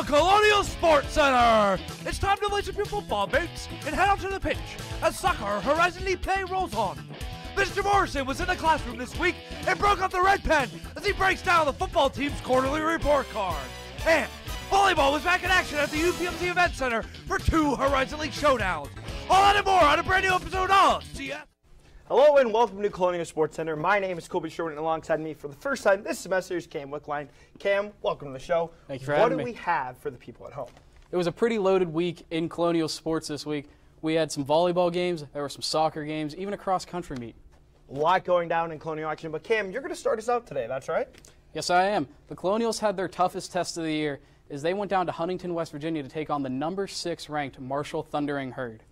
Colonial Sports Center. It's time to lace up your football boots and head out to the pitch as soccer Horizon League play rolls on. Mr. Morrison was in the classroom this week and broke out the red pen as he breaks down the football team's quarterly report card. And volleyball was back in action at the UPMC Event Center for 2 Horizon League showdowns. All that and more on a brand new episode of CF. Hello and welcome to Colonial Sports Center. My name is Colby Sherwood, and alongside me for the first time this semester is Cam Wickline. Cam, welcome to the show. Thank you for having me. What do we have for the people at home? It was a pretty loaded week in Colonial Sports this week. We had some volleyball games, there were some soccer games, even a cross-country meet. A lot going down in Colonial action, but Cam, you're going to start us out today, that's right? Yes, I am. The Colonials had their toughest test of the year as they went down to Huntington, West Virginia to take on the number 6 ranked Marshall Thundering Herd.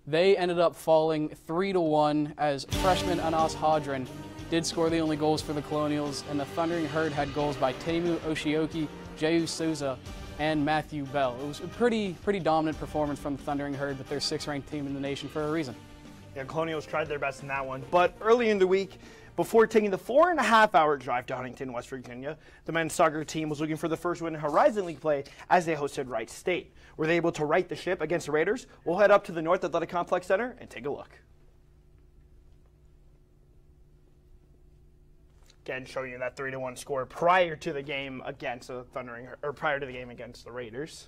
They ended up falling 3-1 as freshman Anas Hadran did score the only goals for the Colonials, and the Thundering Herd had goals by Temu Oshioki, Jehu Souza, and Matthew Bell. It was a pretty dominant performance from the Thundering Herd, but they're 6th ranked team in the nation for a reason. Yeah, Colonials tried their best in that one, but early in the week, before taking the 4.5-hour drive to Huntington, West Virginia, the men's soccer team was looking for the first win in Horizon League play as they hosted Wright State. Were they able to right the ship against the Raiders? We'll head up to the North Athletic Complex Center and take a look. Again, showing you that 3-1 score prior to the game against the prior to the game against the Raiders.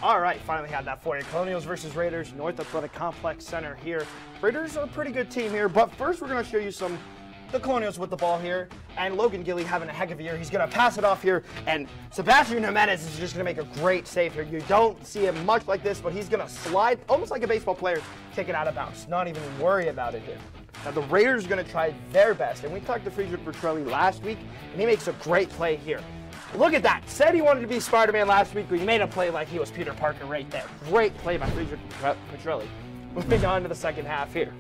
All right, finally had that for you. Colonials versus Raiders, North Athletic Complex Center here. Raiders are a pretty good team here, but first we're going to show you the Colonials with the ball here, and Logan Gilly having a heck of a year. He's going to pass it off here, and Sebastian Jimenez is just going to make a great save here. You don't see him much like this, but he's going to slide almost like a baseball player, take it out of bounds. Not even worry about it here. Now the Raiders are going to try their best, and we talked to Friedrich Bertrelli last week, and he makes a great play here. Look at that. Said he wanted to be Spider-Man last week, but he made a play like he was Peter Parker right there. Great play by Friedrich Bertrelli. Moving on to the second half here.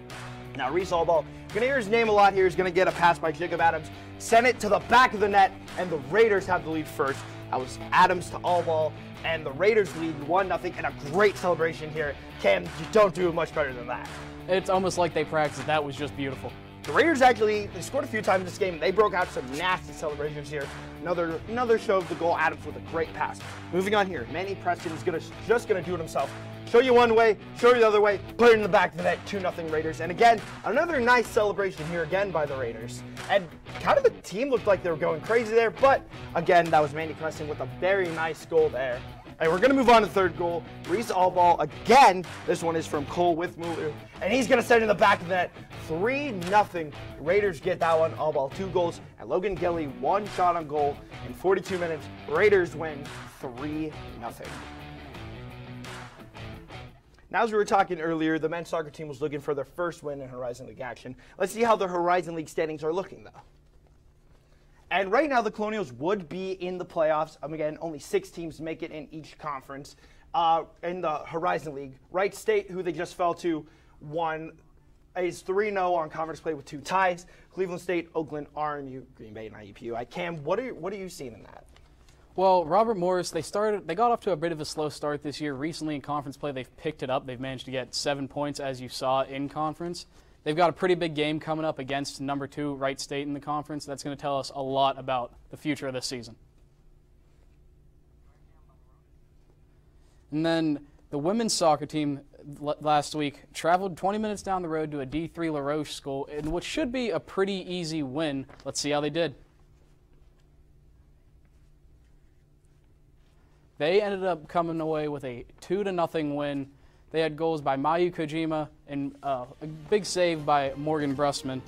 Now Reese Allball, you're going to hear his name a lot here. He's going to get a pass by Jacob Adams, send it to the back of the net, and the Raiders have the lead first. That was Adams to Allball, and the Raiders lead 1-0, and a great celebration here. Cam, you don't do much better than that. It's almost like they practiced. That was just beautiful. The Raiders they scored a few times this game. They broke out some nasty celebrations here. Another show of the goal. Adams with a great pass. Moving on here, Manny Preston is just gonna do it himself. Show you one way, show you the other way, put it in the back of the net, 2-0 Raiders. And again, another nice celebration here again by the Raiders. And kind of the team looked like they were going crazy there, but again, that was Manny Preston with a very nice goal there. And we're going to move on to the third goal. Reese Allball again. This one is from Cole Withmuller, and he's going to send it in the back of the net. 3-0. Raiders get that one. Allball 2 goals, and Logan Gilly 1 shot on goal in 42 minutes. Raiders win 3-0. Now, as we were talking earlier, the men's soccer team was looking for their first win in Horizon League action. Let's see how the Horizon League standings are looking, though. And right now, the Colonials would be in the playoffs. Again, only 6 teams make it in each conference. In the Horizon League, Wright State, who they just fell to, is 3-0 on conference play with 2 ties. Cleveland State, Oakland, RMU, Green Bay, and IUPUI. Cam, what are you seeing in that? Well, Robert Morris, they got off to a bit of a slow start this year. Recently in conference play, they've picked it up. They've managed to get 7 points, as you saw in conference. They've got a pretty big game coming up against number 2 Wright State in the conference. That's going to tell us a lot about the future of this season. And then the women's soccer team last week traveled 20 minutes down the road to a D3 La Roche school in what should be a pretty easy win. Let's see how they did. They ended up coming away with a 2-0 win. They had goals by Mayu Kojima and a big save by Morgan Brustman.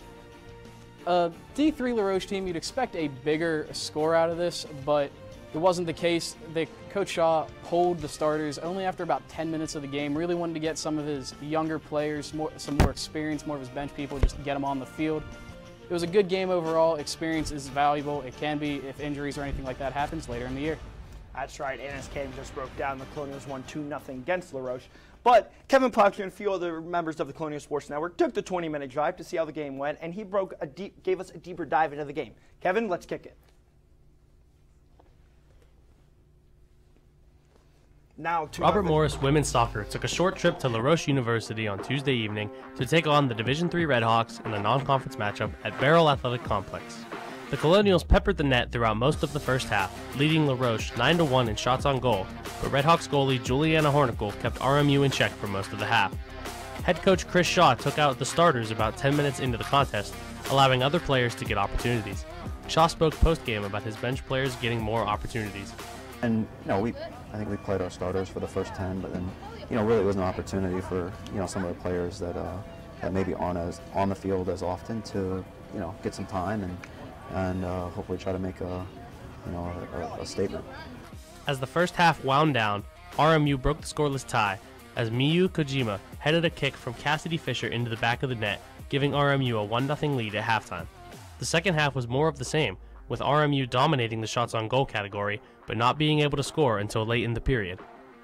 D3 La Roche team, you'd expect a bigger score out of this, but it wasn't the case. Coach Shaw pulled the starters only after about 10 minutes of the game. Really wanted to get some of his younger players, some more experience, more of his bench people, just to get them on the field. It was a good game overall. Experience is valuable. It can be if injuries or anything like that happens later in the year. That's right, and as Cam just broke down, the Colonials won 2-0 against La Roche. But Kevin Plowcher and a few other members of the Colonial Sports Network took the 20-minute drive to see how the game went, and he gave us a deeper dive into the game. Kevin, let's kick it. Now to Robert Morris women's soccer took a short trip to La Roche University on Tuesday evening to take on the Division III Redhawks in a non-conference matchup at Barrel Athletic Complex. The Colonials peppered the net throughout most of the first half, leading La Roche 9-1 in shots on goal, but Redhawks goalie Juliana Hornicle kept RMU in check for most of the half. Head coach Chris Shaw took out the starters about 10 minutes into the contest, allowing other players to get opportunities. Shaw spoke post-game about his bench players getting more opportunities. And I think we played our starters for the first 10, but then really it was an opportunity for some of the players that maybe aren't as on the field as often to get some time and hopefully try to make a statement. As the first half wound down, RMU broke the scoreless tie as Miyu Kojima headed a kick from Cassidy Fisher into the back of the net, giving RMU a 1-0 lead at halftime. The second half was more of the same, with RMU dominating the shots on goal category, but not being able to score until late in the period.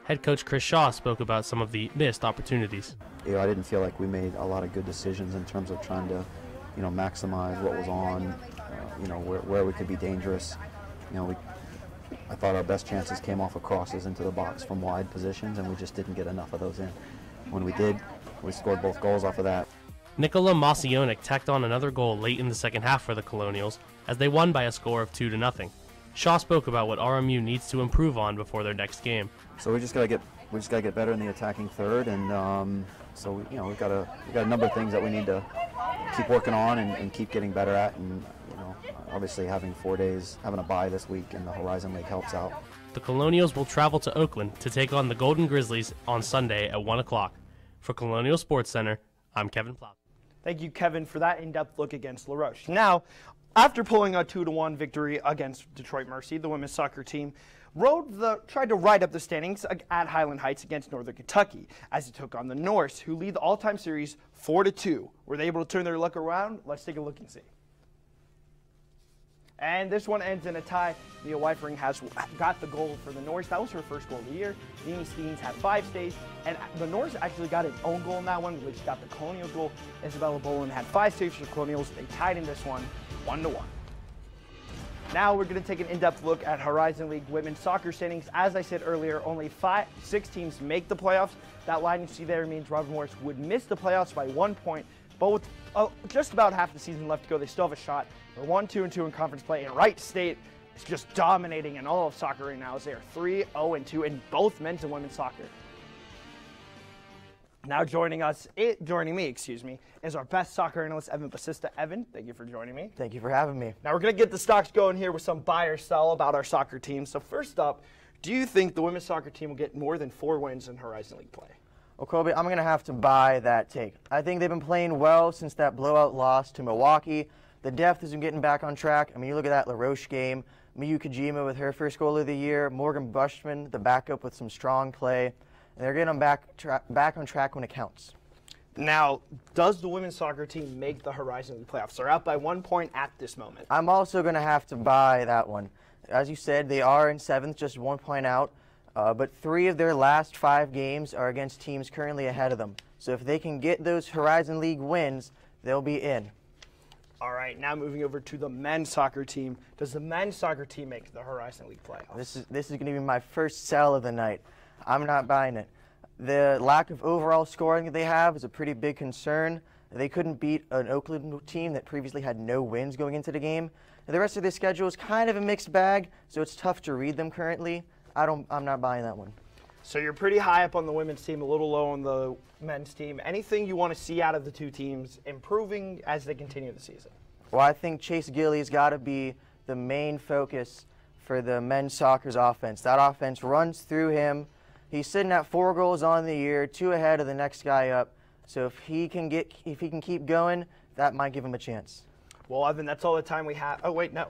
Head coach Chris Shaw spoke about some of the missed opportunities. I didn't feel like we made a lot of good decisions in terms of trying to, maximize what was on, where we could be dangerous. I thought our best chances came off of crosses into the box from wide positions, and we just didn't get enough of those in. When we did, we scored both goals off of that. Nikola Masionic tacked on another goal late in the second half for the Colonials, as they won by a score of 2-0. Shaw spoke about what RMU needs to improve on before their next game. So we just gotta get better in the attacking third, and so we've got a number of things that we need to keep working on and keep getting better at, and obviously having 4 days, having a bye this week in the Horizon League helps out. The Colonials will travel to Oakland to take on the Golden Grizzlies on Sunday at 1 o'clock. For Colonial Sports Center, I'm Kevin Plow. Thank you, Kevin, for that in-depth look against La Roche. Now, after pulling a 2-1 victory against Detroit Mercy, the women's soccer team tried to ride up the standings at Highland Heights against Northern Kentucky as it took on the Norse, who lead the all-time series 4-2. Were they able to turn their luck around? Let's take a look and see. And this one ends in a tie. Mia Weifering has got the goal for the Norse. That was her first goal of the year. Mimi Steens had 5 stays, and the Norse actually got an own goal in that one, which got the Colonial goal. Isabella Boland had 5 saves for the Colonials. They tied in this one 1-1. Now we're going to take an in-depth look at Horizon League women's soccer standings. As I said earlier, only 6 teams make the playoffs. That line you see there means Robert Morris would miss the playoffs by 1 point, but with just about half the season left to go, they still have a shot. They're 1-2-2 in conference play, and Wright State is just dominating in all of soccer right now as they are 3-0-2 in both men's and women's soccer. Now joining me, is our best soccer analyst, Evan Basista. Evan, thank you for joining me. Thank you for having me. Now we're going to get the stocks going here with some buy or sell about our soccer team. So first up, do you think the women's soccer team will get more than 4 wins in Horizon League play? Well, Kobe, I'm going to have to buy that take. I think they've been playing well since that blowout loss to Milwaukee. The depth has been getting back on track. I mean, you look at that La Roche game, Miyu Kojima with her first goal of the year, Morgan Bushman, the backup with some strong play, and they're getting them back on track when it counts. Now, does the women's soccer team make the Horizon League playoffs? They're out by 1 point at this moment. I'm also going to have to buy that one. As you said, they are in 7th, just 1 point out, but 3 of their last 5 games are against teams currently ahead of them. So if they can get those Horizon League wins, they'll be in. All right, now moving over to the men's soccer team. Does the men's soccer team make the Horizon League playoffs? This is going to be my first sell of the night. I'm not buying it. The lack of overall scoring that they have is a pretty big concern. They couldn't beat an Oakland team that previously had no wins going into the game. And the rest of their schedule is kind of a mixed bag, so it's tough to read them currently. I'm not buying that one. So you're pretty high up on the women's team, a little low on the men's team. Anything you want to see out of the 2 teams improving as they continue the season? Well, I think Chase Gilley's got to be the main focus for the men's soccer's offense. That offense runs through him. He's sitting at 4 goals on the year, 2 ahead of the next guy up. So if he can keep going, that might give him a chance. Well, Evan, that's all the time we have. Oh, wait, no.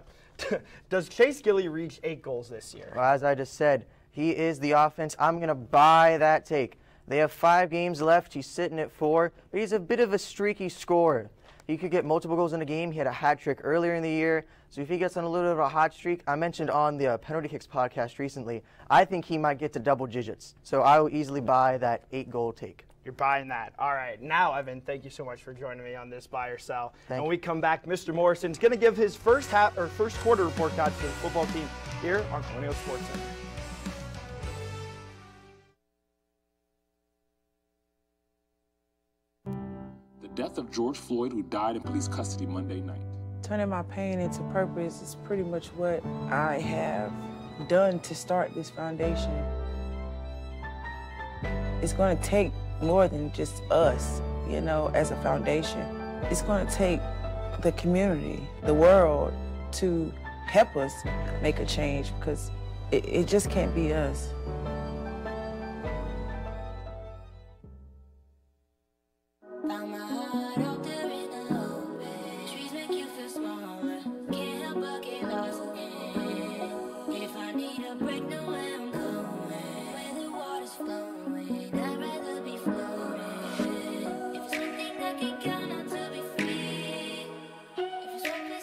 Does Chase Gilley reach 8 goals this year? Well, as I just said, he is the offense. I'm going to buy that take. They have 5 games left. He's sitting at 4, but he's a bit of a streaky scorer. He could get multiple goals in a game. He had a hat trick earlier in the year. So if he gets on a little bit of a hot streak, I mentioned on the Penalty Kicks podcast recently, I think he might get to double digits. So I will easily buy that 8-goal take. You're buying that. All right. Now, Evan, thank you so much for joining me on this buy or sell. Thank you. When we come back, Mr. Morrison's going to give his first quarter report card to the football team here on Colonial Sports Center. death of George Floyd, who died in police custody Monday night. Turning my pain into purpose is pretty much what I have done to start this foundation. It's going to take more than just us, you know, as a foundation. It's going to take the community, the world, to help us make a change, because it just can't be us.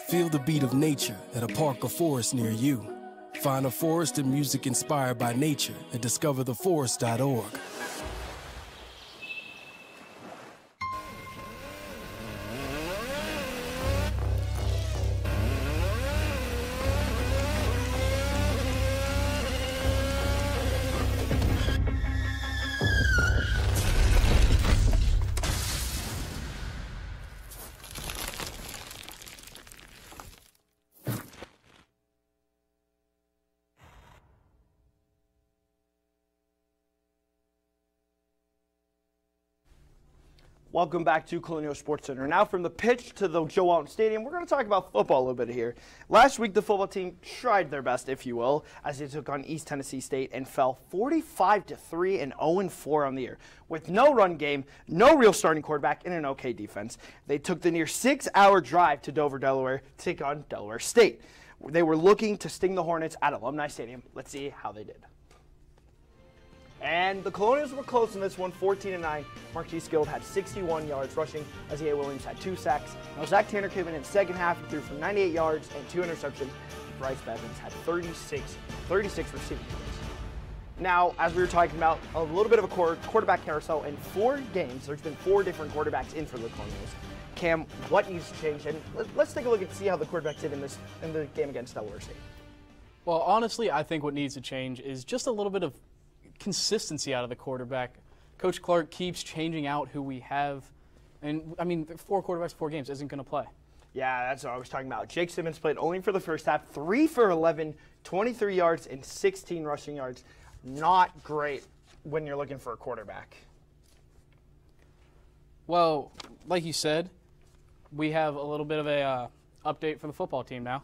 Feel the beat of nature at a park or forest near you. Find a forest and music inspired by nature at discovertheforest.org. Welcome back to Colonial Sports Center. Now from the pitch to the Joe Walton Stadium, we're going to talk about football a little bit here. Last week, the football team tried their best, if you will, as they took on East Tennessee State and fell 45-3 and 0-4 on the year. With no run game, no real starting quarterback, and an okay defense, they took the near 6-hour drive to Dover, Delaware to take on Delaware State. They were looking to sting the Hornets at Alumni Stadium. Let's see how they did. And the Colonials were close in this one, 14-9. Marquise Guild had 61 yards rushing. Isaiah Williams had 2 sacks. Now Zach Tanner came in second half and threw for 98 yards and 2 interceptions. Bryce Bevins had 36 receiving yards. Now, as we were talking about, a little bit of a quarterback carousel in 4 games. There's been 4 different quarterbacks in for the Colonials. Cam, what needs to change? And let's take a look and see how the quarterbacks did in the game against Delaware State. Well, honestly, I think what needs to change is just a little bit of consistency out of the quarterback. Coach Clark keeps changing out who we have, and I mean, 4 quarterbacks, 4 games isn't going to play. Yeah, that's what I was talking about. Jake Simmons played only for the first half, 3 for 11, 23 yards and 16 rushing yards. Not great when you're looking for a quarterback. Well, like you said, we have a little bit of a update for the football team now.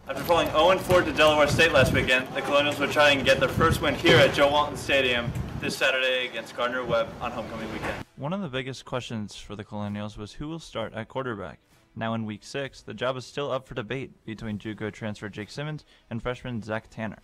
After falling 0-4 to Delaware State last weekend, the Colonials will try and get their first win here at Joe Walton Stadium this Saturday against Gardner-Webb on homecoming weekend. One of the biggest questions for the Colonials was who will start at quarterback. Now in Week 6, the job is still up for debate between JUCO transfer Jake Simmons and freshman Zach Tanner.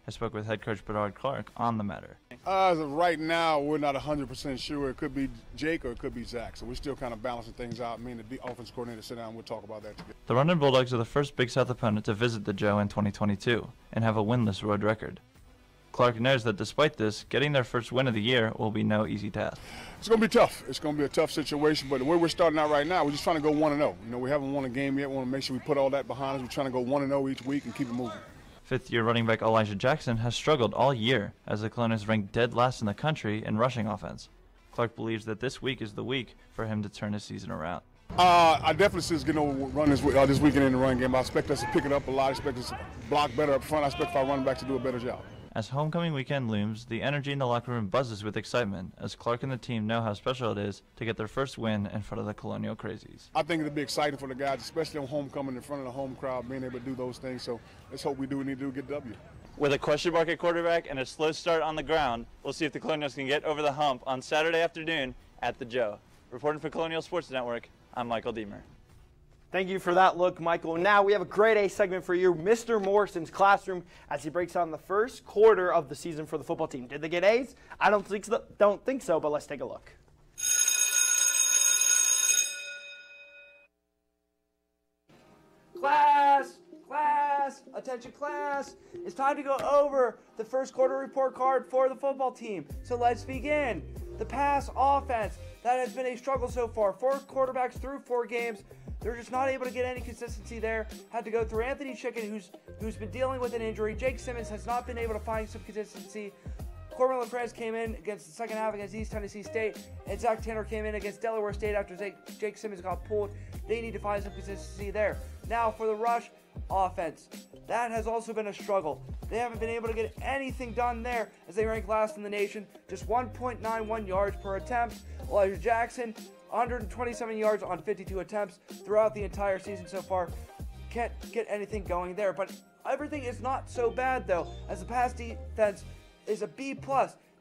I spoke with head coach Bedard Clark on the matter. As of right now, we're not 100% sure. It could be Jake or it could be Zach. So we're still kind of balancing things out. Me and the offense coordinator sit down and we'll talk about that together. The London Bulldogs are the first Big South opponent to visit the Joe in 2022 and have a winless road record. Clark knows that despite this, getting their first win of the year will be no easy task. It's going to be tough. It's going to be a tough situation, but the way we're starting out right now, we're just trying to go 1-0. You know, we haven't won a game yet. We want to make sure we put all that behind us. We're trying to go 1-0 each week and keep it moving. Fifth-year running back Elijah Jackson has struggled all year as the Colonials ranked dead last in the country in rushing offense. Clark believes that this week is the week for him to turn his season around. I definitely see us getting over run this weekend in the run game. I expect us to pick it up a lot. I expect us to block better up front. I expect our running backs to do a better job. As homecoming weekend looms, the energy in the locker room buzzes with excitement as Clark and the team know how special it is to get their first win in front of the Colonial Crazies. I think it'll be exciting for the guys, especially on homecoming in front of the home crowd, being able to do those things. So let's hope we do what we need to do to get W. With a question mark at quarterback and a slow start on the ground, we'll see if the Colonials can get over the hump on Saturday afternoon at the Joe. Reporting for Colonial Sports Network, I'm Michael Deemer. Thank you for that look, Michael. Now we have a grade A segment for you, Mr. Morrison's classroom, as he breaks down the first quarter of the season for the football team. Did they get A's? I don't think so, but let's take a look. Class, attention class. It's time to go over the first quarter report card for the football team. So let's begin. The pass offense, that has been a struggle so far. 4 quarterbacks through 4 games. They're just not able to get any consistency there. Had to go through Anthony Chicken, who's been dealing with an injury. Jake Simmons has not been able to find some consistency. Corbin LaFrance came in against the second half against East Tennessee State, and Zach Tanner came in against Delaware State after Jake Simmons got pulled. They need to find some consistency there. Now for the rush offense. That has also been a struggle. They haven't been able to get anything done there as they rank last in the nation, just 1.91 yards per attempt. Elijah Jackson, 127 yards on 52 attempts throughout the entire season so far. Can't get anything going there, but everything is not so bad though, as the pass defense is a B+.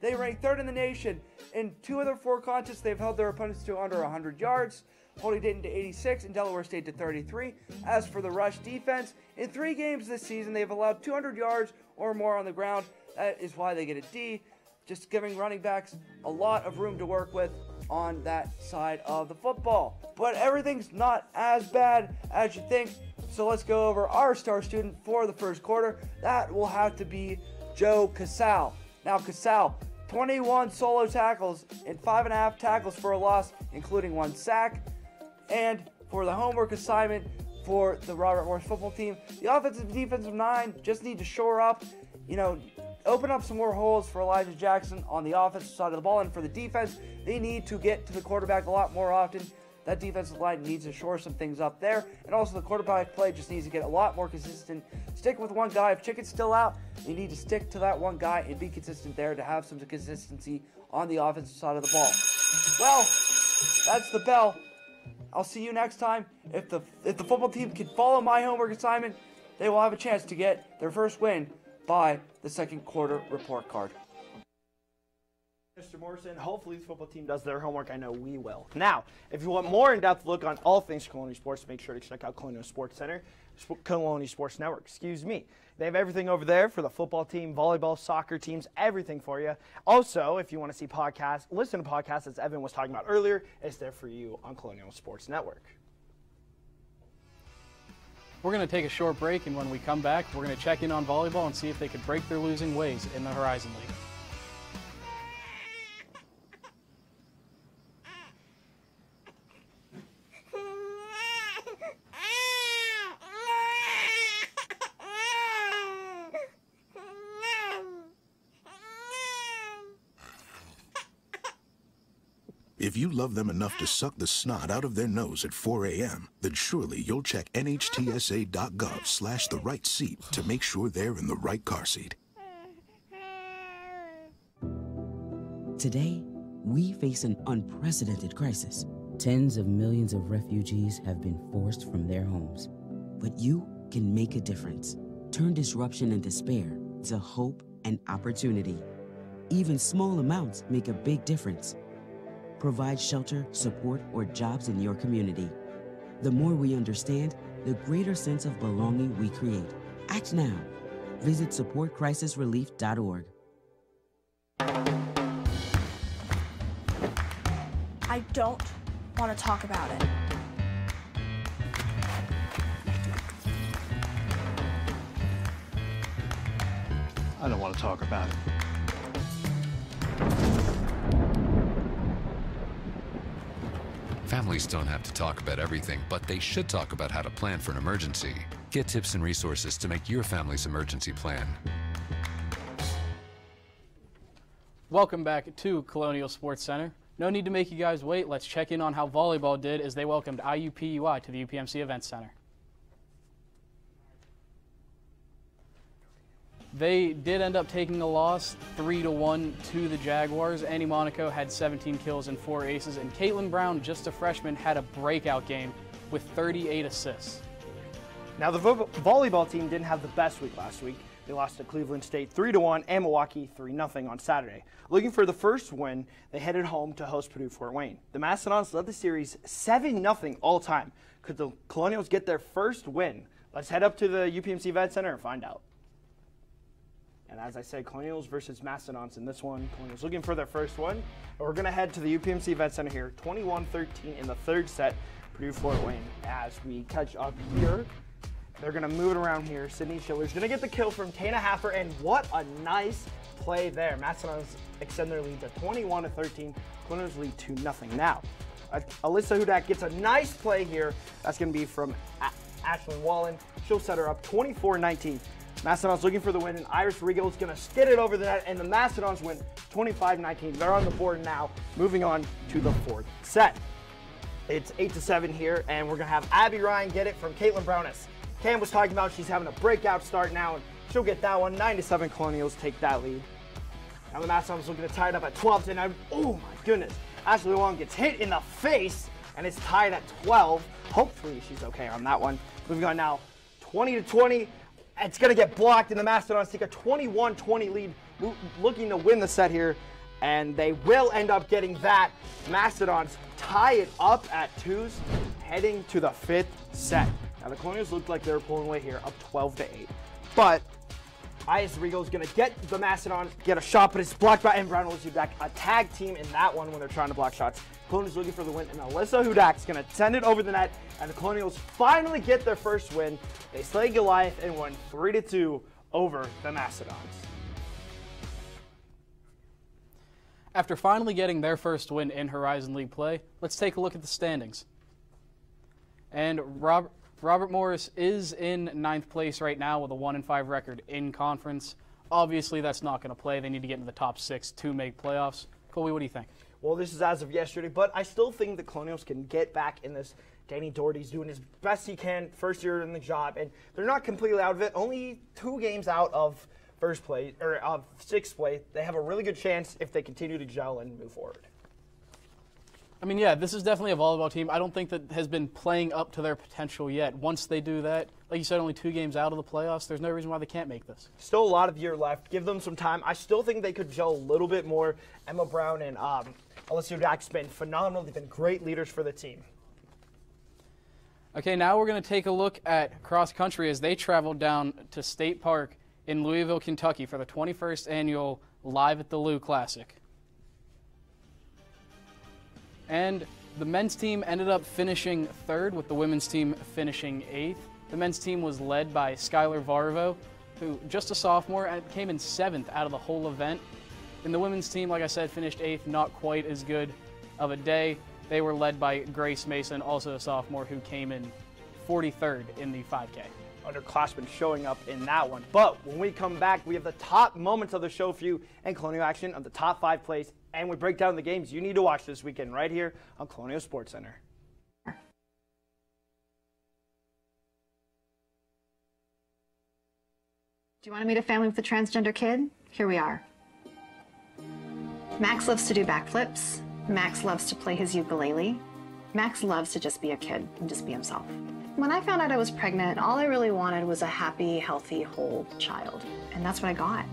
They rank 3rd in the nation. In 2 of their 4 contests, they've held their opponents to under 100 yards, holding Dayton to 86 and Delaware State to 33. As for the rush defense, in 3 games this season, they've allowed 200 yards or more on the ground. That is why they get a D, just giving running backs a lot of room to work with on that side of the football. But everything's not as bad as you think, so let's go over our star student for the first quarter. That will have to be Joe Casal. Now Casal, 21 solo tackles and 5.5 tackles for a loss, including 1 sack. And for the homework assignment for the Robert Morris football team, the offensive and defensive 9 just need to shore up, open up some more holes for Elijah Jackson on the offensive side of the ball. And for the defense, they need to get to the quarterback a lot more often. That defensive line needs to shore some things up there. And also the quarterback play just needs to get a lot more consistent. Stick with one guy. If Chicken's still out, you need to stick to that one guy and be consistent there to have some consistency on the offensive side of the ball. Well, that's the bell. I'll see you next time. If the football team can follow my homework assignment, they will have a chance to get their first win by the second quarter report card. Mr. Morrison, hopefully the football team does their homework. I know we will. Now, if you want more in-depth look on all things Colonial Sports, make sure to check out Colonial Sports Center, Colonial Sports Network, They have everything over there for the football team, volleyball, soccer teams, everything for you. Also, if you want to see podcasts, listen to podcasts, as Evan was talking about earlier, it's there for you on Colonial Sports Network. We're going to take a short break, and when we come back, we're going to check in on volleyball and see if they could break their losing ways in the Horizon League. If you love them enough to suck the snot out of their nose at 4 a.m., then surely you'll check nhtsa.gov/the right seat to make sure they're in the right car seat. Today, we face an unprecedented crisis. Tens of millions of refugees have been forced from their homes. But you can make a difference. Turn disruption and despair to hope and opportunity. Even small amounts make a big difference. Provide shelter, support, or jobs in your community. The more we understand, the greater sense of belonging we create. Act now. Visit supportcrisisrelief.org. I don't want to talk about it. I don't want to talk about it. Families don't have to talk about everything, but they should talk about how to plan for an emergency. Get tips and resources to make your family's emergency plan. Welcome back to Colonial Sports Center. No need to make you guys wait. Let's check in on how volleyball did as they welcomed IUPUI to the UPMC Events Center. They did end up taking a loss 3-1 to the Jaguars. Annie Monaco had 17 kills and 4 aces, and Caitlin Brown, just a freshman, had a breakout game with 38 assists. Now, the volleyball team didn't have the best week last week. They lost to Cleveland State 3-1 and Milwaukee 3-0 on Saturday. Looking for the first win, they headed home to host Purdue Fort Wayne. The Mastodons led the series 7-0 all time. Could the Colonials get their first win? Let's head up to the UPMC Event Center and find out. And as I said, Colonials versus Mastodons in this one. Colonials looking for their first one. And we're going to head to the UPMC Event Center here, 21-13 in the third set, Purdue Fort Wayne. As we catch up here, they're going to move it around here. Sydney Schiller's going to get the kill from Tana Haffer, and what a nice play there. Mastodons extend their lead to 21-13. Colonials lead 2-0 now. Alyssa Hudak gets a nice play here. That's going to be from Ashlyn Wallen. She'll set her up 24-19. Mastodons looking for the win, and Iris Regal is going to skid it over the net, and the Mastodons win 25-19. They're on the board now, moving on to the fourth set. It's 8-7 here, and we're going to have Abby Ryan get it from Caitlin Brown. As Cam was talking about, she's having a breakout start now, and she'll get that one. 9-7 Colonials take that lead. Now the Mastodons looking to tie it up at 12, and oh my goodness, Ashley Wong gets hit in the face, and it's tied at 12. Hopefully she's okay on that one. Moving on now, 20-20. It's going to get blocked, and the Mastodons take a 21-20 lead, looking to win the set here, and they will end up getting that. Mastodons tie it up at 2s, heading to the 5th set. Now the Colonials looked like they were pulling away here, up 12-8. But Iris Regal is going to get the Mastodons, get a shot, but it's blocked by M. Brown and Alyssa Hudak. A tag team in that one when they're trying to block shots. Colonials looking for the win, and Alyssa Hudak is going to send it over the net, and the Colonials finally get their first win. They slay Goliath and won 3-2 over the Mastodons. After finally getting their first win in Horizon League play, let's take a look at the standings. And Robert Morris is in 9th place right now with a 1-5 record in conference. Obviously, that's not going to play. They need to get into the top 6 to make playoffs. Colby, what do you think? Well, this is as of yesterday, but I still think the Colonials can get back in this. Danny Doherty's doing his best he can, first year in the job, and they're not completely out of it. Only 2 games out of first place, or of 6th place. They have a really good chance if they continue to gel and move forward. I mean, yeah, this is definitely a volleyball team. I don't think that has been playing up to their potential yet. Once they do that, like you said, only 2 games out of the playoffs, there's no reason why they can't make this. Still a lot of year left. Give them some time. I still think they could gel a little bit more. Emma Brown and Alyssa Hudak's been phenomenal. They've been great leaders for the team. Okay, now we're going to take a look at cross country as they traveled down to State Park in Louisville, Kentucky for the 21st annual Live at the Lou Classic. And the men's team ended up finishing 3rd with the women's team finishing 8th. The men's team was led by Skylar Varvo, who just a sophomore and came in 7th out of the whole event. And the women's team, like I said, finished 8th, not quite as good of a day. They were led by Grace Mason, also a sophomore, who came in 43rd in the 5K. Underclassmen showing up in that one. But when we come back, we have the top moments of the show for you and Colonial action of the top 5 plays, and we break down the games you need to watch this weekend right here on Colonial Sports Center. Do you want to meet a family with a transgender kid? Here we are. Max loves to do backflips. Max loves to play his ukulele. Max loves to just be a kid and just be himself. When I found out I was pregnant, all I really wanted was a happy, healthy, whole child. And that's what I got.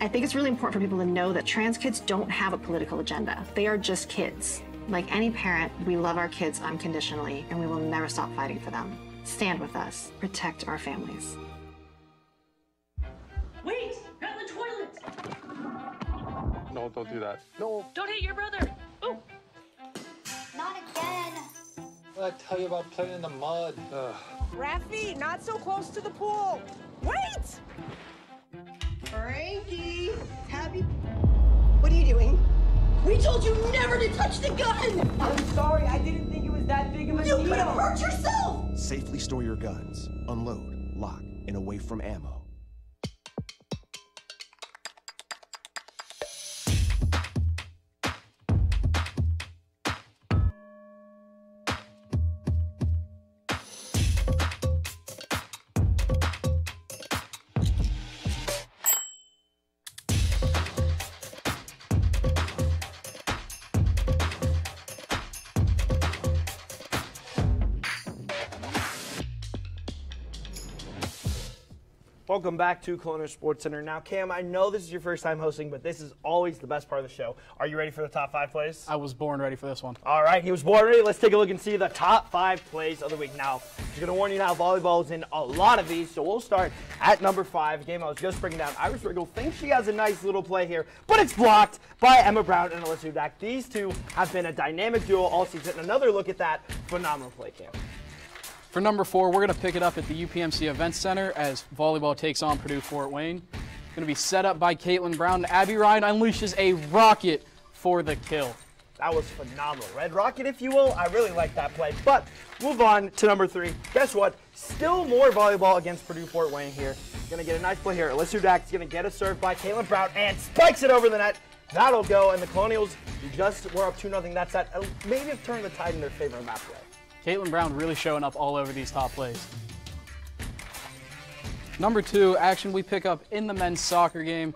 I think it's really important for people to know that trans kids don't have a political agenda. They are just kids. Like any parent, we love our kids unconditionally, and we will never stop fighting for them. Stand with us. Protect our families. Wait! Not in the toilet! No, don't do that. No. Don't hit your brother! Oh! Not again! What did I tell you about playing in the mud? Raffy, not so close to the pool. Wait! Frankie, what are you doing? We told you never to touch the gun! I'm sorry, I didn't think it was that big of a deal. You could have hurt yourself! Safely store your guns. Unload, lock, and away from ammo. Welcome back to Colonial Sports Center. Now, Cam, I know this is your first time hosting, but this is always the best part of the show. Are you ready for the top 5 plays? I was born ready for this one. All right, he was born ready. Let's take a look and see the top 5 plays of the week. Now, I'm going to warn you now, volleyball is in a lot of these, so we'll start at number 5, a game I was just breaking down. Iris Regal thinks she has a nice little play here, but it's blocked by Emma Brown and Alyssa Hudak. These two have been a dynamic duo all season. Another look at that phenomenal play, Cam. For number 4, we're going to pick it up at the UPMC Event Center as volleyball takes on Purdue Fort Wayne. Going to be set up by Caitlin Brown. Abby Ryan unleashes a rocket for the kill. That was phenomenal. Red rocket, if you will. I really like that play. But move on to number 3. Guess what? Still more volleyball against Purdue Fort Wayne here. Gonna get a nice play here. Alyssa Dax is gonna get a serve by Caitlin Brown and spikes it over the net. That'll go, and the Colonials just were up 2-0. That's that. Maybe have turned the tide in their favor in that play. Caitlin Brown really showing up all over these top plays. Number 2, action we pick up in the men's soccer game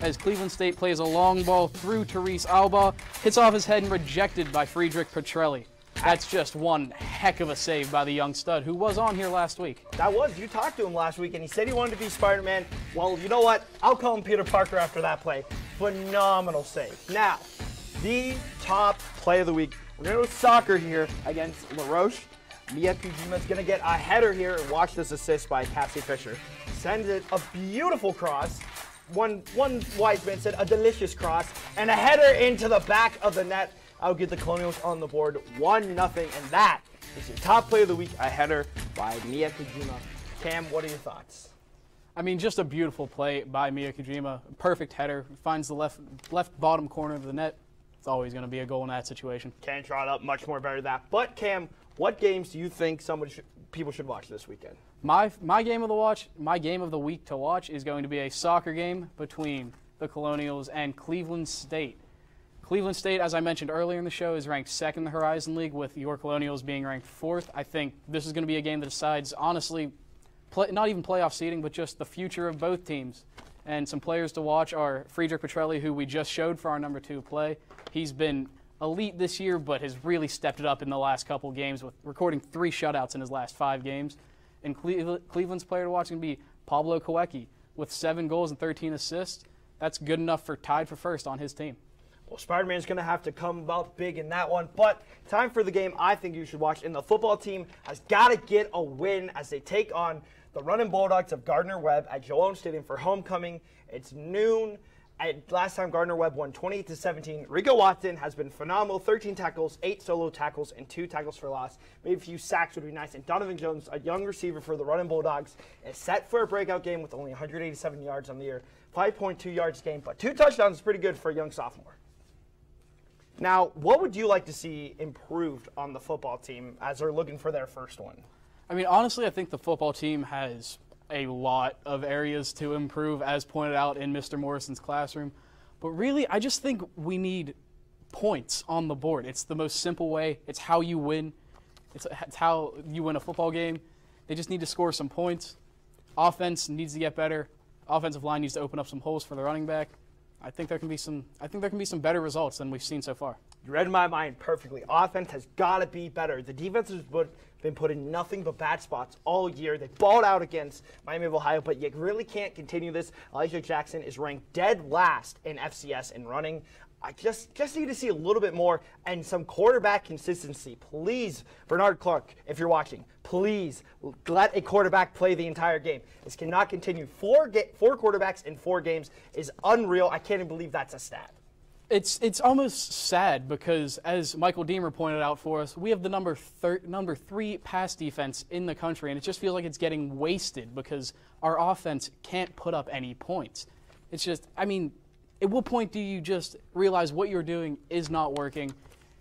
as Cleveland State plays a long ball through Therese Alba, hits off his head and rejected by Friedrich Petrelli. That's just one heck of a save by the young stud who was on here last week. That was. You talked to him last week, and he said he wanted to be Spider-Man. Well, you know what? I'll call him Peter Parker after that play. Phenomenal save. Now, the top play of the week. We're going to go soccer here against La Roche. Mia Kujima's going to get a header here, and watch this assist by Cassie Fisher. Sends it a beautiful cross. One wise man said a delicious cross, and a header into the back of the net. I'll get the Colonials on the board 1-0, and that is your top play of the week, a header by Mia Kojima. Cam, what are your thoughts? I mean, just a beautiful play by Mia Kojima. Perfect header, finds the left bottom corner of the net. It's always going to be a goal in that situation. Can't draw it up much more better than that. But Cam, what games do you think people should watch this weekend? My game of the week to watch is going to be a soccer game between the Colonials and Cleveland State. Cleveland State, as I mentioned earlier in the show, is ranked 2nd in the Horizon League, with your Colonials being ranked 4th. I think this is going to be a game that decides, honestly, not even playoff seeding, but just the future of both teams. And some players to watch are Friedrich Petrelli, who we just showed for our number 2 play. He's been elite this year, but has really stepped it up in the last couple games, with recording 3 shutouts in his last 5 games. And Cleveland's player to watch is going to be Pablo Koecki, with 7 goals and 13 assists. That's good enough for tied for first on his team. Well, Spider-Man's going to have to come up big in that one. But time for the game I think you should watch. And the football team has got to get a win as they take on the running Bulldogs of Gardner-Webb at Joe Owens Stadium for homecoming. It's noon. Last time Gardner-Webb won 28-17. Rico Watson has been phenomenal. 13 tackles, 8 solo tackles, and 2 tackles for loss. Maybe a few sacks would be nice. And Donovan Jones, a young receiver for the running Bulldogs, is set for a breakout game with only 187 yards on the year. 5.2 yards a game, but 2 touchdowns is pretty good for a young sophomore. Now, what would you like to see improved on the football team as they're looking for their first one? I mean, honestly, I think the football team has a lot of areas to improve, as pointed out in Mr. Morrison's classroom. But really, I just think we need points on the board. It's the most simple way. It's how you win. It's how you win a football game. They just need to score some points. Offense needs to get better. Offensive line needs to open up some holes for the running back. I think there can be some better results than we've seen so far. You read my mind perfectly. Offense has got to be better. The defense has been put in nothing but bad spots all year. They balled out against Miami of Ohio, but you really can't continue this. Elijah Jackson is ranked dead last in FCS in running. I just need to see a little bit more and some quarterback consistency. Please, Bernard Clark, if you're watching, please let a quarterback play the entire game. This cannot continue. 4 quarterbacks in 4 games is unreal. I can't even believe that's a stat. It's almost sad because, as Michael Deemer pointed out for us, we have the number 3 pass defense in the country, and it just feels like it's getting wasted because our offense can't put up any points. It's just, I mean, at what point do you just realize what you're doing is not working?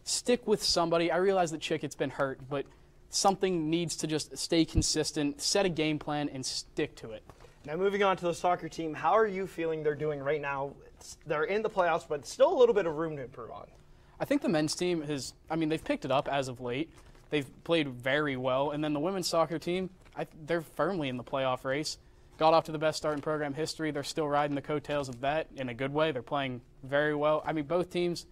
Stick with somebody. I realize that Chickett's been hurt, but something needs to just stay consistent, set a game plan, and stick to it. Now, moving on to the soccer team, how are you feeling they're doing right now? They're in the playoffs, but still a little bit of room to improve on. I think the men's team they've picked it up as of late. They've played very well. And then the women's soccer team, they're firmly in the playoff race. Got off to the best start in program history. They're still riding the coattails of that in a good way. They're playing very well. I mean, both teams,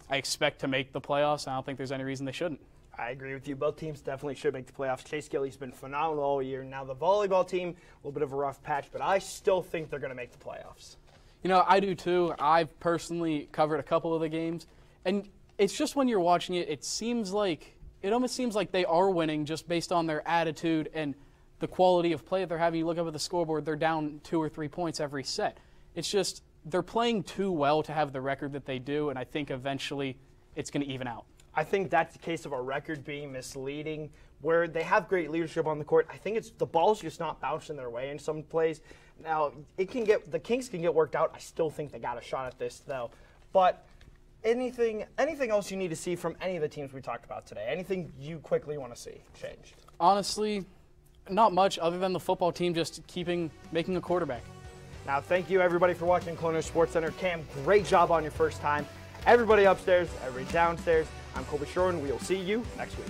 I expect to make the playoffs. I don't think there's any reason they shouldn't. I agree with you. Both teams definitely should make the playoffs. Chase Gilley's been phenomenal all year. Now the volleyball team, a little bit of a rough patch, but I still think they're going to make the playoffs. You know, I do too. I've personally covered a couple of the games, and it's just when you're watching it, it almost seems like they are winning just based on their attitude and the quality of play that they're having. You look up at the scoreboard, they're down 2 or 3 points every set. It's just they're playing too well to have the record that they do, and I think eventually it's going to even out. I think that's the case of a record being misleading, where they have great leadership on the court. I think the ball's just not bouncing their way in some plays. Now, the kinks can get worked out. I still think they got a shot at this, though. But anything else you need to see from any of the teams we talked about today? Anything you quickly want to see changed? Honestly, Not much other than the football team just making a quarterback. Now, thank you everybody for watching Colonial Sports Center. Cam, great job on your first time. Everybody upstairs, everybody downstairs. I'm Colby Shore, and we will see you next week.